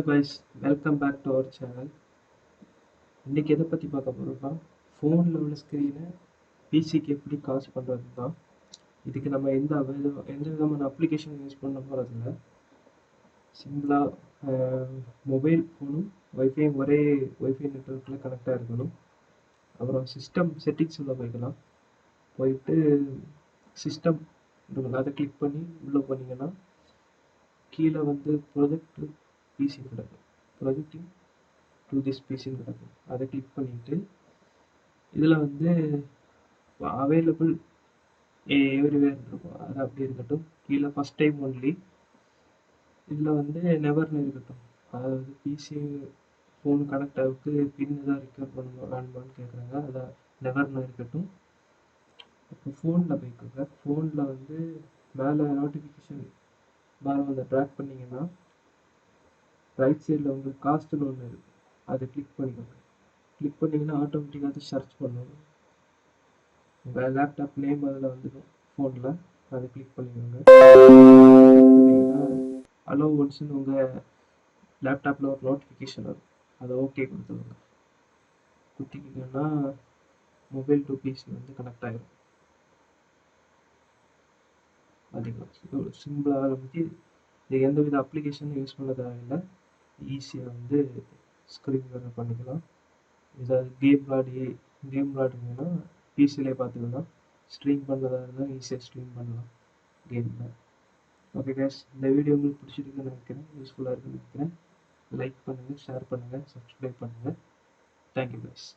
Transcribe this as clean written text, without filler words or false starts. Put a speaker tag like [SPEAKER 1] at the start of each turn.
[SPEAKER 1] guys, welcome back to our channel. இன்னைக்கு எதை பற்றி பார்க்க போகிறோம்னா ஃபோனில் உள்ள ஸ்க்ரீனை பிசிக்கு எப்படி காசு பண்ணுறது தான். இதுக்கு நம்ம எந்த விதமான அப்ளிகேஷன் யூஸ் பண்ண போகிறதில்ல. சிம்பிளாக மொபைல் ஃபோனும் ஒய்ஃபையும் ஒரே ஒய்ஃபை நெட்ஒர்க்கில் கனெக்டாக இருக்கணும். அப்புறம் சிஸ்டம் செட்டிங்ஸ் உள்ள போய்க்கலாம். போயிட்டு சிஸ்டம் அதை கிளிக் பண்ணி உள்ளே போனீங்கன்னா கீழே வந்து ப்ரொஜெக்ட் பிசி கிடக்கும். ப்ரொஜெக்டிங் டு திஸ் பிசின்னு கிடக்கும். அதை கிளிக் பண்ணிவிட்டு இதில் வந்து அவைலபிள் எவ்ரிவேர் இருக்கும். அது அப்படி இருக்கட்டும். கீழே ஃபஸ்ட் டைம் ஒன்லி இதில் வந்து நெவர்னு இருக்கட்டும். அதாவது பிசி ஃபோன் கனெக்ட் ஆகுக்கு பின் தான் ரிக்கவர் பண்ணணும் வேணுமான்னு கேட்குறாங்க. அதை நெவர்னு இருக்கட்டும். இப்போ ஃபோனில் போய்க்கோங்க. ஃபோனில் வந்து மேலே நோட்டிஃபிகேஷன் பார் வந்து ட்ராக் பண்ணிங்கன்னா ரைட் சைடில் உங்களுக்கு காஸ்ட்டுன்னு ஒன்று இருக்குது. அதை கிளிக் பண்ணிக்கோங்க. கிளிக் பண்ணிங்கன்னா ஆட்டோமேட்டிக்காக அதை சர்ச் பண்ணணும். உங்கள் லேப்டாப் நேம் அதில் வந்துடும் ஃபோனில். அதை கிளிக் பண்ணிக்கோங்க. பண்ணிங்கன்னா அலோ ஒன்ஸ்னு உங்கள் லேப்டாப்பில் ஒரு நோட்டிஃபிகேஷன் வரும். அதை ஓகே கொடுத்துருங்க. குத்திக்கிங்கன்னா மொபைல் டு பிசி வந்து கனெக்ட் ஆகிடும். அதுக்கு சிம்பிளாக வந்து இது எந்த வித அப்ளிகேஷனும் யூஸ் பண்ண தேவையில்லை. ஈஸியாக வந்து ஸ்க்ரீன் ரெக்கார்ட் பண்ணிக்கலாம். ஏதாவது கேம் விளாடுங்கன்னா பிசிலே பார்த்துக்கலாம். ஸ்ட்ரீம் பண்ணுறதா இருந்தால் ஈஸியாக ஸ்ட்ரீம் பண்ணலாம் கேமில். ஓகே கேஸ், இந்த வீடியோ உங்களுக்கு பிடிச்சிருக்குன்னு நினைக்கிறேன், யூஸ்ஃபுல்லாக இருக்குன்னு நினைக்கிறேன். லைக் பண்ணுங்கள், ஷேர் பண்ணுங்கள், சப்ஸ்கிரைப் பண்ணுங்கள். Thank you case.